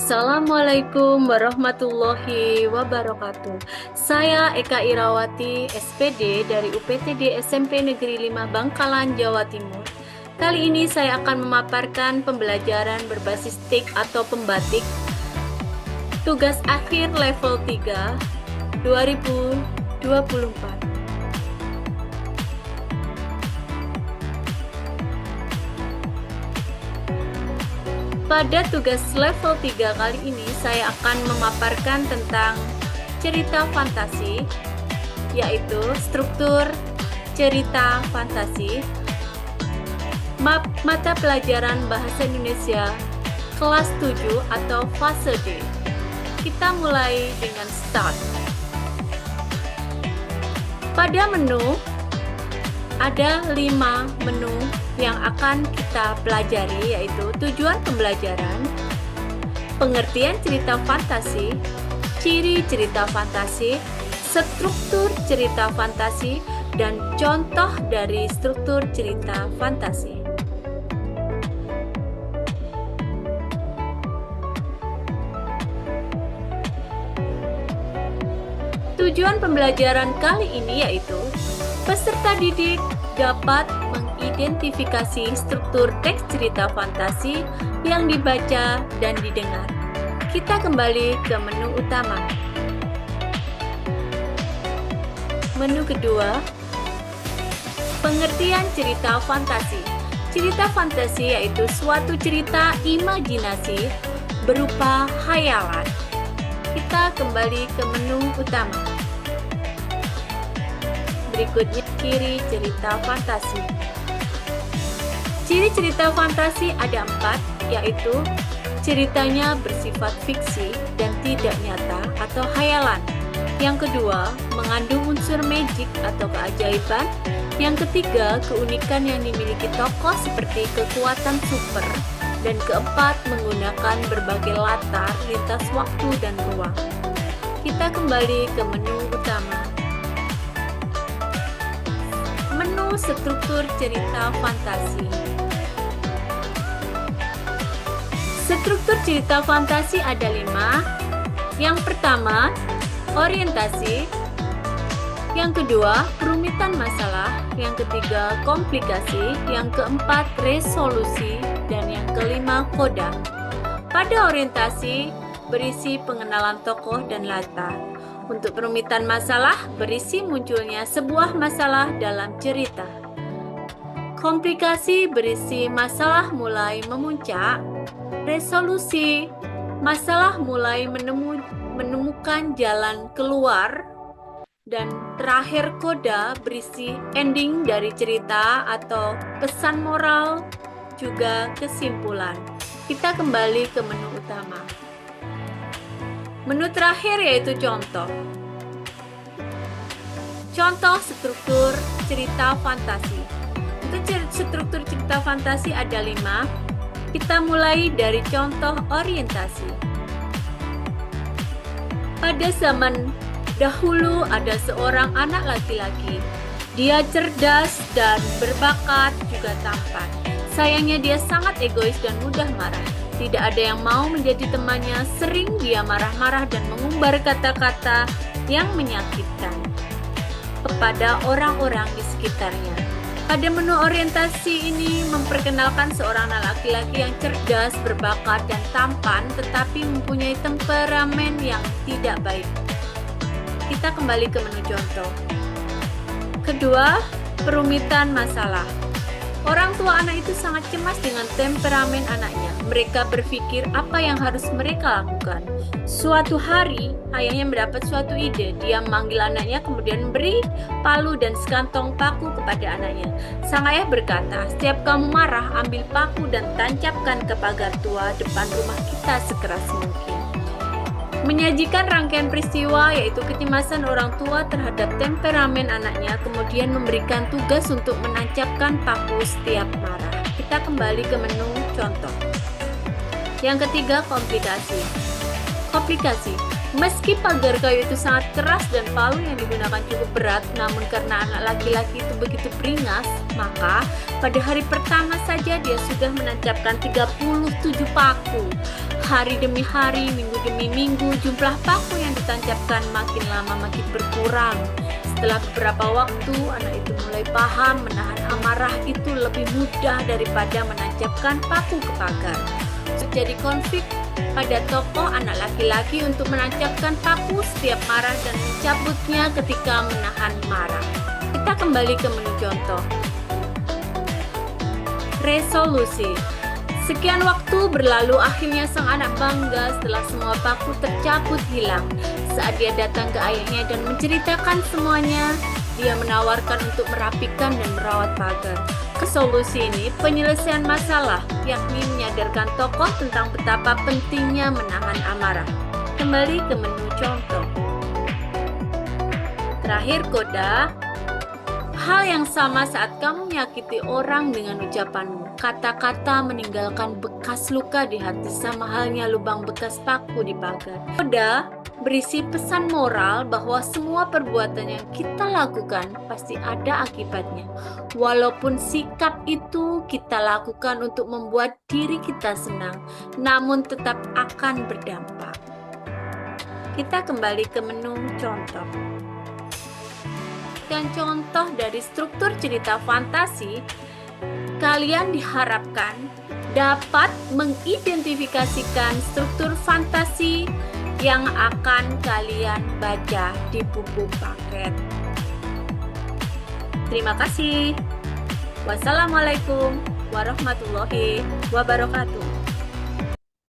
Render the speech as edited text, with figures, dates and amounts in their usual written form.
Assalamualaikum warahmatullahi wabarakatuh. Saya Eka Irawati, SPD dari UPTD SMP Negeri 5 Bangkalan, Jawa Timur. Kali ini saya akan memaparkan pembelajaran berbasis TIK atau pembatik tugas akhir level 3 2024. Pada tugas level 3 kali ini saya akan memaparkan tentang cerita fantasi, yaitu struktur cerita fantasi, mata pelajaran Bahasa Indonesia kelas 7 atau fase D. Kita mulai dengan start. Pada menu ada 5 menu yang akan kita pelajari, yaitu tujuan pembelajaran, pengertian cerita fantasi, ciri cerita fantasi, struktur cerita fantasi, dan contoh dari struktur cerita fantasi. Tujuan pembelajaran kali ini yaitu peserta didik dapat mengidentifikasi struktur teks cerita fantasi yang dibaca dan didengar. Kita kembali ke menu utama. Menu kedua, pengertian cerita fantasi. Cerita fantasi yaitu suatu cerita imajinasi berupa khayalan. Kita kembali ke menu utama. Berikutnya, ciri cerita fantasi. Ciri cerita fantasi ada 4, yaitu ceritanya bersifat fiksi dan tidak nyata atau khayalan. Yang kedua, mengandung unsur magic atau keajaiban. Yang ketiga, keunikan yang dimiliki tokoh seperti kekuatan super. Dan keempat, menggunakan berbagai latar lintas waktu dan ruang. Kita kembali ke menu utama. Menu struktur cerita fantasi. Struktur cerita fantasi ada 5. Yang pertama, orientasi. Yang kedua, perumitan masalah. Yang ketiga, komplikasi. Yang keempat, resolusi. Dan yang kelima, koda. Pada orientasi, berisi pengenalan tokoh dan latar. Untuk perumitan masalah, berisi munculnya sebuah masalah dalam cerita. Komplikasi berisi masalah mulai memuncak. Resolusi, masalah mulai menemukan jalan keluar. Dan terakhir, koda berisi ending dari cerita atau pesan moral, juga kesimpulan. Kita kembali ke menu utama. Menu terakhir yaitu contoh. Contoh struktur cerita fantasi. Untuk struktur cerita fantasi ada 5. Kita mulai dari contoh orientasi. Pada zaman dahulu ada seorang anak laki-laki. Dia cerdas dan berbakat, juga tampan. Sayangnya dia sangat egois dan mudah marah. Tidak ada yang mau menjadi temannya, sering dia marah-marah dan mengumbar kata-kata yang menyakitkan kepada orang-orang di sekitarnya. Pada menu orientasi ini memperkenalkan seorang anak laki-laki yang cerdas, berbakat, dan tampan, tetapi mempunyai temperamen yang tidak baik. Kita kembali ke menu contoh. Kedua, perumitan masalah. Orang tua anak itu sangat cemas dengan temperamen anaknya. Mereka berpikir apa yang harus mereka lakukan. Suatu hari, ayahnya mendapat suatu ide. Dia memanggil anaknya, kemudian memberi palu dan sekantong paku kepada anaknya. Sang ayah berkata, "Setiap kamu marah, ambil paku dan tancapkan ke pagar tua depan rumah kita sekeras mungkin." Menyajikan rangkaian peristiwa yaitu kecemasan orang tua terhadap temperamen anaknya, kemudian memberikan tugas untuk menancapkan paku setiap marah. Kita kembali ke menu contoh. Yang ketiga, komplikasi. Komplikasi. Meski pagar kayu itu sangat keras dan palu yang digunakan cukup berat, namun karena anak laki-laki itu begitu beringas, maka pada hari pertama saja dia sudah menancapkan 37 paku. Hari demi hari, minggu demi minggu, jumlah paku yang ditancapkan makin lama makin berkurang. Setelah beberapa waktu, anak itu mulai paham menahan amarah itu lebih mudah daripada menancapkan paku ke pagar. Terjadi konflik pada tokoh anak laki-laki untuk menancapkan paku setiap marah dan mencabutnya ketika menahan marah. Kita kembali ke menu contoh. Resolusi. Sekian waktu berlalu, akhirnya sang anak bangga setelah semua paku tercabut hilang. Saat dia datang ke ayahnya dan menceritakan semuanya, dia menawarkan untuk merapikan dan merawat pagar. Solusi ini penyelesaian masalah, yakni menyadarkan tokoh tentang betapa pentingnya menahan amarah. Kembali ke menu contoh. Terakhir, koda. Hal yang sama saat kamu menyakiti orang dengan ucapanmu. Kata-kata meninggalkan bekas luka di hati sama halnya lubang bekas paku di pagar. Koda berisi pesan moral bahwa semua perbuatan yang kita lakukan pasti ada akibatnya. Walaupun sikap itu kita lakukan untuk membuat diri kita senang, namun tetap akan berdampak. Kita kembali ke menu contoh. Dan contoh dari struktur cerita fantasi, kalian diharapkan dapat mengidentifikasikan struktur fantasi yang akan kalian baca di buku paket. Terima kasih. Wassalamualaikum warahmatullahi wabarakatuh.